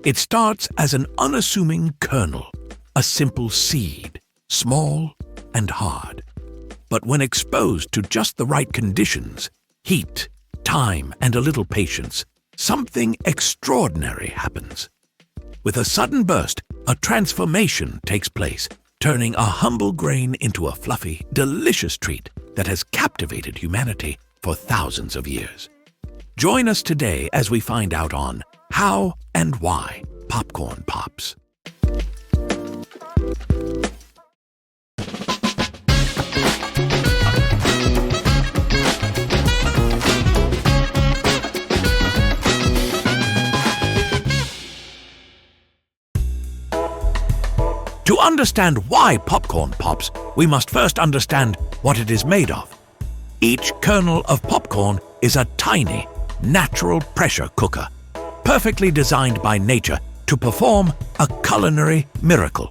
It starts as an unassuming kernel, a simple seed, small and hard. But when exposed to just the right conditions, heat, time, and a little patience, something extraordinary happens. With a sudden burst, a transformation takes place, turning a humble grain into a fluffy, delicious treat that has captivated humanity for thousands of years. Join us today as we find out on how and why popcorn pops. To understand why popcorn pops, we must first understand what it is made of. Each kernel of popcorn is a tiny, natural pressure cooker, perfectly designed by nature to perform a culinary miracle.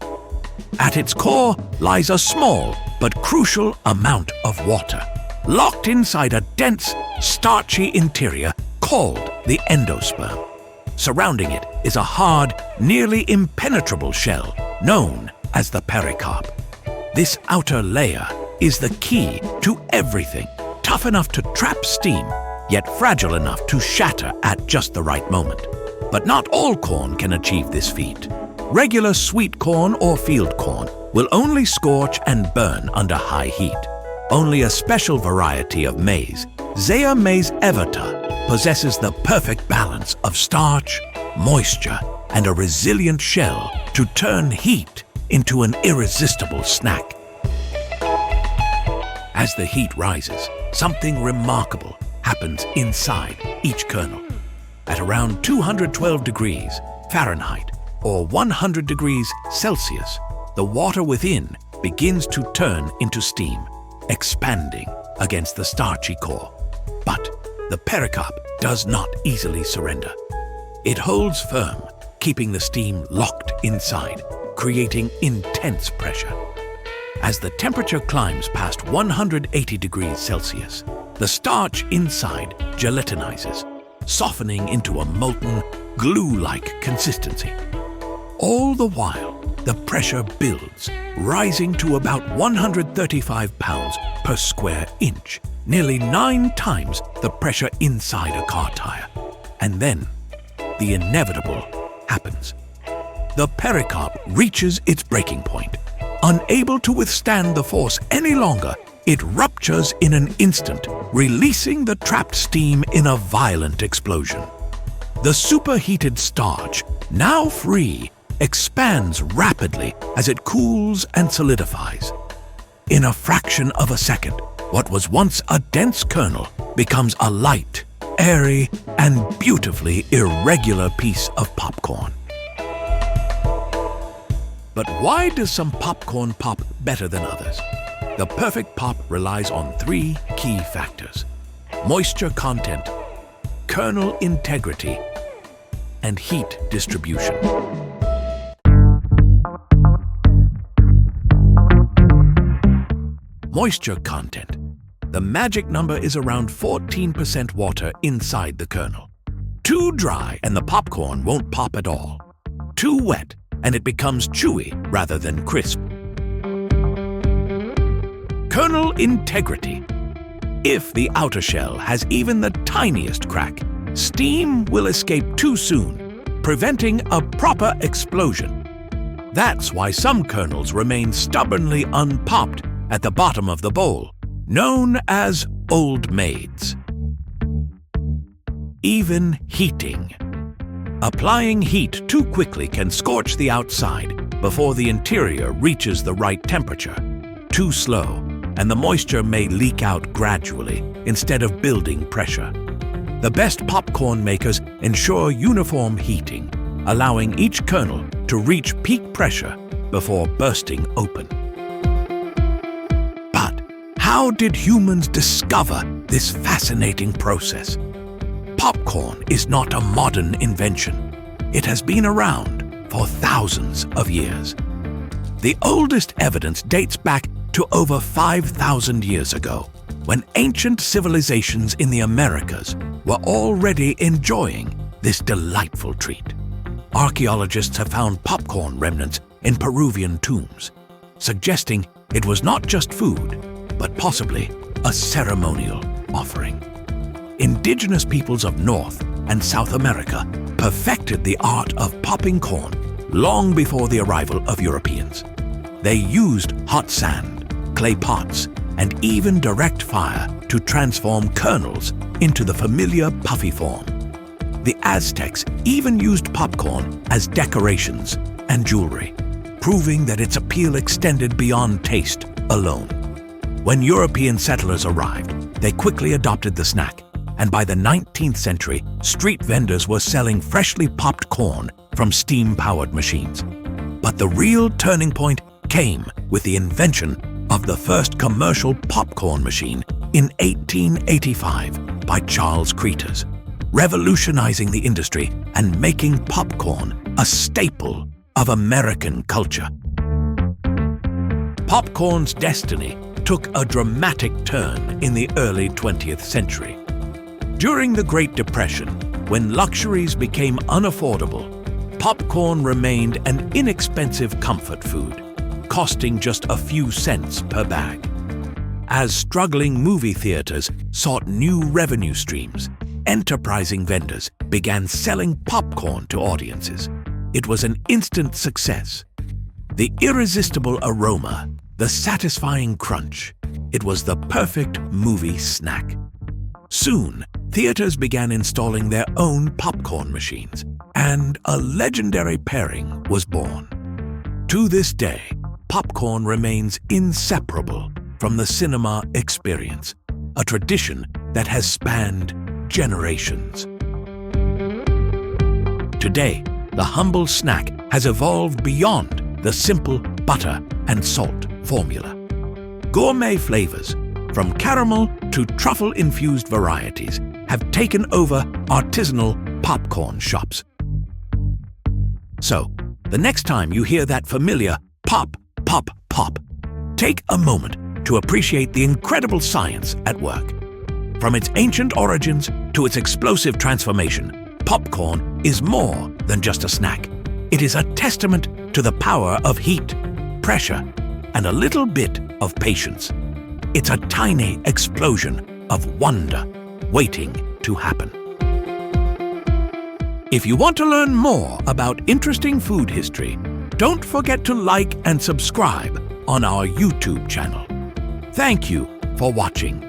At its core lies a small but crucial amount of water, locked inside a dense, starchy interior called the endosperm. Surrounding it is a hard, nearly impenetrable shell known as the pericarp. This outer layer is the key to everything, tough enough to trap steam, yet fragile enough to shatter at just the right moment. But not all corn can achieve this feat. Regular sweet corn or field corn will only scorch and burn under high heat. Only a special variety of maize, maize everta, possesses the perfect balance of starch, moisture, and a resilient shell to turn heat into an irresistible snack. As the heat rises, something remarkable happens inside each kernel. At around 212 degrees Fahrenheit or 100 degrees Celsius, the water within begins to turn into steam, expanding against the starchy core. But the pericarp does not easily surrender. It holds firm, keeping the steam locked inside, creating intense pressure. As the temperature climbs past 180 degrees Celsius, the starch inside gelatinizes, softening into a molten, glue-like consistency. All the while, the pressure builds, rising to about 135 pounds per square inch, nearly 9 times the pressure inside a car tire. And then, the inevitable happens. The pericarp reaches its breaking point. Unable to withstand the force any longer, it ruptures in an instant, releasing the trapped steam in a violent explosion. The superheated starch, now free, expands rapidly as it cools and solidifies. In a fraction of a second, what was once a dense kernel becomes a light, airy, and beautifully irregular piece of popcorn. But why does some popcorn pop better than others? The perfect pop relies on 3 key factors: moisture content, kernel integrity, and heat distribution. Moisture content. The magic number is around 14% water inside the kernel. Too dry and the popcorn won't pop at all. Too wet and it becomes chewy rather than crisp. Kernel integrity. If the outer shell has even the tiniest crack, steam will escape too soon, preventing a proper explosion. That's why some kernels remain stubbornly unpopped at the bottom of the bowl, known as old maids. Even heating. Applying heat too quickly can scorch the outside before the interior reaches the right temperature. Too slow, and the moisture may leak out gradually instead of building pressure. The best popcorn makers ensure uniform heating, allowing each kernel to reach peak pressure before bursting open. But how did humans discover this fascinating process? Popcorn is not a modern invention. It has been around for thousands of years. The oldest evidence dates back to over 5,000 years ago, when ancient civilizations in the Americas were already enjoying this delightful treat. archaeologists have found popcorn remnants in Peruvian tombs, suggesting it was not just food, but possibly a ceremonial offering. Indigenous peoples of North and South America perfected the art of popping corn long before the arrival of Europeans. They used hot sand, clay pots, and even direct fire to transform kernels into the familiar puffy form. The Aztecs even used popcorn as decorations and jewelry, proving that its appeal extended beyond taste alone. When European settlers arrived, they quickly adopted the snack, and by the 19th century, street vendors were selling freshly popped corn from steam-powered machines. But the real turning point came with the invention of the first commercial popcorn machine in 1885 by Charles Cretors, revolutionizing the industry and making popcorn a staple of American culture. Popcorn's destiny took a dramatic turn in the early 20th century. During the Great Depression, when luxuries became unaffordable, popcorn remained an inexpensive comfort food, costing just a few cents per bag. As struggling movie theaters sought new revenue streams, enterprising vendors began selling popcorn to audiences. It was an instant success. The irresistible aroma, the satisfying crunch, it was the perfect movie snack. Soon, theaters began installing their own popcorn machines, and a legendary pairing was born. To this day, popcorn remains inseparable from the cinema experience, a tradition that has spanned generations. Today, the humble snack has evolved beyond the simple butter and salt formula. Gourmet flavors, from caramel to truffle-infused varieties, have taken over artisanal popcorn shops. So, the next time you hear that familiar pop, pop, pop, take a moment to appreciate the incredible science at work. From its ancient origins to its explosive transformation, popcorn is more than just a snack. It is a testament to the power of heat, pressure, and a little bit of patience. It's a tiny explosion of wonder waiting to happen. If you want to learn more about interesting food history, don't forget to like and subscribe on our YouTube channel. Thank you for watching.